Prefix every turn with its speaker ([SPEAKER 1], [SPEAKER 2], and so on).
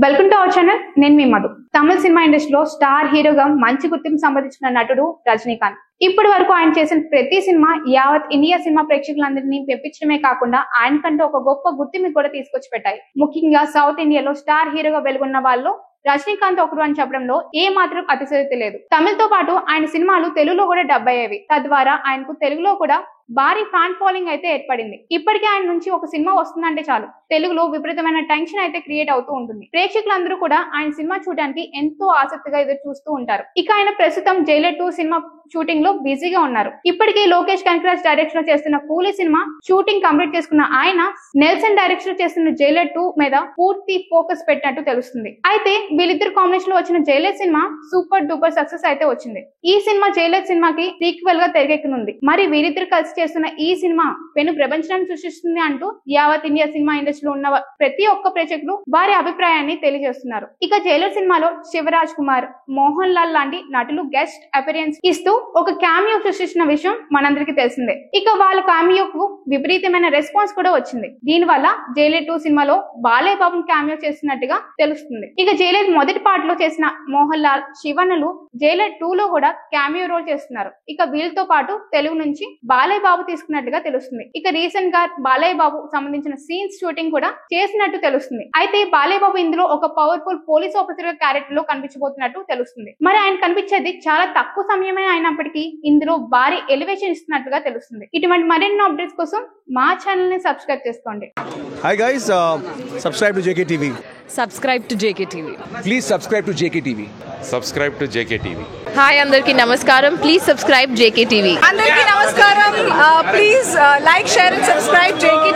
[SPEAKER 1] Welcome to our channel. నేను మీ మధు. తమిళ cinema ఇండస్ట్రీలో star హీరోగా మంచి గుర్తింపు సంపాదించిన నటుడు రజనీకాంత్. ఇప్పటి వరకు ఆయన చేసిన ప్రతి సినిమా యావత్ ఇండియా సినిమా ప్రేక్షకులందరినీ పెంపించడమే కాకుండా ఆయనకంటూ ఒక గొప్ప గుర్తింపు కూడా తీసుకొచ్చి పెట్టాయి. ముఖ్యంగా సౌత్ ఇండియాలో స్టార్ హీరోగా వెలుగున్న వాళ్ళు రజనీకాంత్ ఒకరు అని చెప్పడంలో ఏ మాత్రం అతిశయోక్తి లేదు. తమిళతో పాటు ఆయన సినిమాలు తెలుగులో కూడా డబ్ అయ్యేవి. తద్వారా ఆయనకు తెలుగులో కూడా భారీ ఫ్యాన్ ఫాలోయింగ్ అయితే ఏర్పడింది. ఇప్పటికే ఆయన నుంచి ఒక సినిమా వస్తుందంటే చాలు తెలుగులో విపరీతమైన టెన్షన్ అయితే క్రియేట్ అవుతూ ఉంటుంది. ప్రేక్షకులందరూ కూడా ఆయన సినిమా చూడడానికి ఎంతో ఆసక్తిగా ఎదురు చూస్తూ ఉంటారు. ఇక ఆయన ప్రస్తుతం జైలర్ 2 సినిమా షూటింగ్ లో బిజీగా ఉన్నారు. ఇప్పటికే లోకేష్ కనకరాజ్ డైరెక్షన్ లో చేస్తున్న కూలీ సినిమా షూటింగ్ కంప్లీట్ చేసుకున్న ఆయన నెల్సన్ డైరెక్షన్ లో చేస్తున్న జైలర్ 2 మీద పూర్తి ఫోకస్ పెట్టినట్టు తెలుస్తుంది. అయితే వీళ్ళిద్దరు కాంబినేషన్ లో వచ్చిన Jailer cinema super duper success అయితే వచ్చింది. ఈ సినిమా జైలర్ సినిమాకి సీక్వెల్ గా తెరకెక్కనుంది. మరి వీరిద్దరు కలిసి చేస్తున్న ఈ సినిమా పెను ప్రపంచాన్ని సృష్టిస్తుంది అంటూ యావత్ ఇండియా సినిమా ఇండస్ట్రీలో ఉన్న ప్రతి ఒక్క ప్రేక్షకులు వారి అభిప్రాయాన్ని తెలియజేస్తున్నారు. ఇక జైలర్ సినిమాలో శివరాజ్ కుమార్, మోహన్ లాల్ లాంటి నటులు గెస్ట్ అపిరియన్స్ ఇస్తూ ఒక క్యామియో సృష్టించిన విషయం మనందరికీ తెలిసిందే. ఇక వాళ్ళ క్యామియోకు విపరీతమైన రెస్పాన్స్ కూడా వచ్చింది. దీనివల్ల జైలర్ 2 సినిమాలో బాలయ్య బాబుని క్యామియో చేస్తున్నట్టుగా తెలుస్తుంది. ఇక జైలర్ మొదటి పార్ట్ లో చేసిన మోహన్ లాల్, శివనులు జైలర్ 2 లో కూడా క్యామియో రోల్ చేస్తున్నారు. ఇక వీళ్ళతో పాటు తెలుగు నుంచి బాలయ్య బాబు తీసుకున్నట్టుగా తెలుస్తుంది. ఇక రీసెంట్ గా బాలయ్య బాబు సంబంధించిన సీన్స్ షూటింగ్ కూడా చేసినట్టు తెలుస్తుంది. అయితే బాలయ్య బాబు ఇందులో ఒక పవర్ఫుల్ పోలీస్ ఆఫీసర్ క్యారెక్టర్ లో కనిపించబోతున్నట్టు తెలుస్తుంది. మరి ఆయన కనిపించేది చాలా తక్కువ సమయమే అయినప్పటికీ ఇందులో భారీ ఎలివేషన్ ఇస్తున్నట్టుగా తెలుస్తుంది. ఇటువంటి మరిన్ని అప్డేట్స్ కోసం మా ఛానల్ ని సబ్స్క్రైబ్ చేసుకోండి.
[SPEAKER 2] Hi guys, subscribe to JKTV.
[SPEAKER 3] Subscribe to JKTV.
[SPEAKER 2] Please subscribe to JKTV.
[SPEAKER 4] Subscribe to JKTV.
[SPEAKER 3] Hi, Andarki Namaskaram. Please subscribe JKTV.
[SPEAKER 5] Andarki Namaskaram. Please like, share and subscribe JKTV.